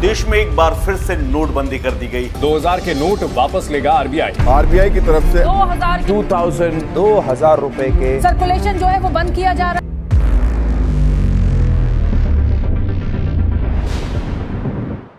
देश में एक बार फिर से नोटबंदी कर दी गई। 2000 के नोट वापस लेगा आरबीआई। आरबीआई की तरफ से 2000 रुपए के सर्कुलेशन जो है वो बंद किया जा रहा है।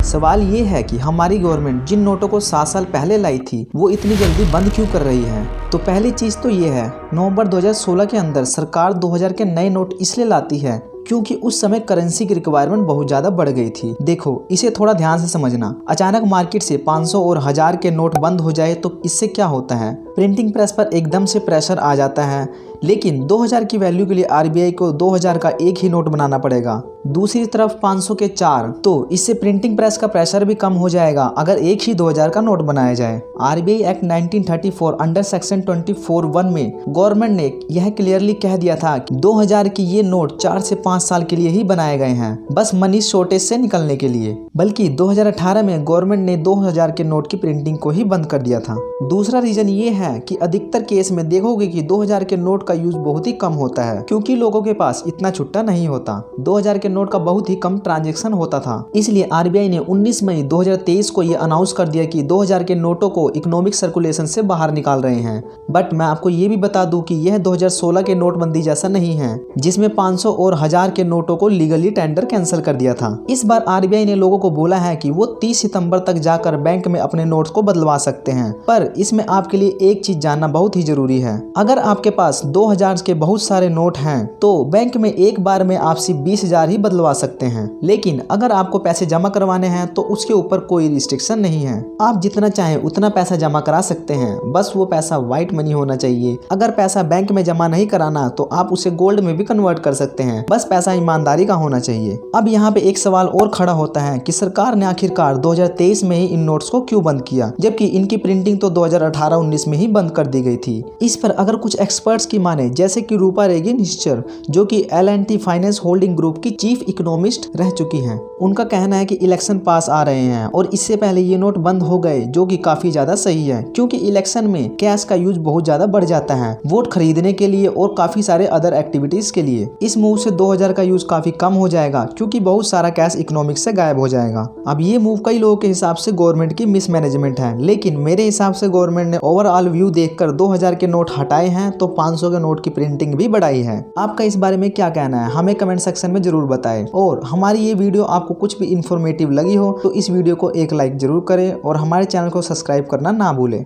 सवाल ये है कि हमारी गवर्नमेंट जिन नोटों को 7 साल पहले लाई थी वो इतनी जल्दी बंद क्यों कर रही है। तो पहली चीज़ तो ये है, नवंबर 2016 के अंदर सरकार 2000 के नए नोट इसलिए लाती है क्योंकि उस समय करेंसी की रिक्वायरमेंट बहुत ज़्यादा बढ़ गई थी। देखो, इसे थोड़ा ध्यान से समझना। अचानक मार्केट से 500 और 1000 के नोट बंद हो जाए तो इससे क्या होता है, प्रिंटिंग प्रेस पर एकदम से प्रेशर आ जाता है। लेकिन 2000 की वैल्यू के लिए आरबीआई को 2000 का एक ही नोट बनाना पड़ेगा। दूसरी तरफ 500 के 4, तो इससे प्रिंटिंग प्रेस का प्रेशर भी कम हो जाएगा अगर एक ही 2000 का नोट बनाया जाए। आरबीआई एक्ट 1934 अंडर सेक्शन 24(1) में गवर्नमेंट ने यह क्लियरली कह दिया था कि 2000 की ये नोट 4 से 5 साल के लिए ही बनाए गए हैं, बस मनी शॉर्टेज से निकलने के लिए। बल्कि 2018 में गवर्नमेंट ने 2000 के नोट की प्रिंटिंग को ही बंद कर दिया था। दूसरा रीजन ये है कि अधिकतर केस में देखोगे कि 2000 के नोट का यूज बहुत ही कम होता है क्योंकि लोगों के पास इतना छुट्टा नहीं होता। 2000 के नोट का बहुत ही कम ट्रांजैक्शन होता था। इसलिए आरबीआई ने 19 मई 2023 को ये अनाउंस कर दिया कि 2000 के नोटों को इकोनॉमिक सर्कुलेशन से बाहर निकाल रहे हैं। बट मैं आपको ये भी बता दूं कि यह 2016 के नोटबंदी जैसा नहीं है जिसमें 500 और 1000 के नोटों को लीगली टेंडर कैंसिल कर दिया था। इस बार आरबीआई ने लोगों को बोला है कि वो 30 सितंबर तक जाकर बैंक में अपने नोट्स को बदलवा सकते हैं। पर इसमें आपके लिए एक चीज जानना बहुत ही जरूरी है। अगर आपके पास 2000 के बहुत सारे नोट हैं तो बैंक में एक बार में आप सिर्फ 20,000 ही बदलवा सकते हैं। लेकिन अगर आपको पैसे जमा करवाने हैं तो उसके ऊपर कोई रिस्ट्रिक्शन नहीं है। आप जितना चाहें उतना पैसा जमा करा सकते हैं, बस वो पैसा व्हाइट मनी होना चाहिए। अगर पैसा बैंक में जमा नहीं कराना तो आप उसे गोल्ड में भी कन्वर्ट कर सकते हैं, बस पैसा ईमानदारी का होना चाहिए। अब यहाँ पे एक सवाल और खड़ा होता है कि सरकार ने आखिरकार 2023 में ही इन नोट्स को क्यों बंद किया, जबकि इनकी प्रिंटिंग तो 2018-19 में ही बंद कर दी गई थी। इस पर अगर कुछ एक्सपर्ट्स की माने, जैसे कि रूपा रेगी निश्चर जो कि L&T फाइनेंस होल्डिंग ग्रुप की चीफ इकोनॉमिस्ट रह चुकी हैं, उनका कहना है कि इलेक्शन पास आ रहे हैं और इससे पहले ये नोट बंद हो गए, जो कि काफी ज्यादा सही है क्योंकि इलेक्शन में कैश का यूज बहुत ज्यादा बढ़ जाता है वोट खरीदने के लिए और काफी सारे अदर एक्टिविटीज के लिए। इस मूव से 2000 का यूज काफी कम हो जाएगा क्योंकि बहुत सारा कैश इकोनॉमिक से गायब हो जाएगा। अब ये मूव कई लोगों के हिसाब से गवर्नमेंट की मिसमैनेजमेंट है, लेकिन मेरे हिसाब से गवर्नमेंट ने ओवरऑल व्यू देखकर 2000 के नोट हटाए हैं तो 500 के नोट की प्रिंटिंग भी बढ़ाई है। आपका इस बारे में क्या कहना है हमें कमेंट सेक्शन में जरूर बताएं। और हमारी ये वीडियो आपको कुछ भी इंफॉर्मेटिव लगी हो तो इस वीडियो को एक लाइक जरूर करें और हमारे चैनल को सब्सक्राइब करना ना भूलें।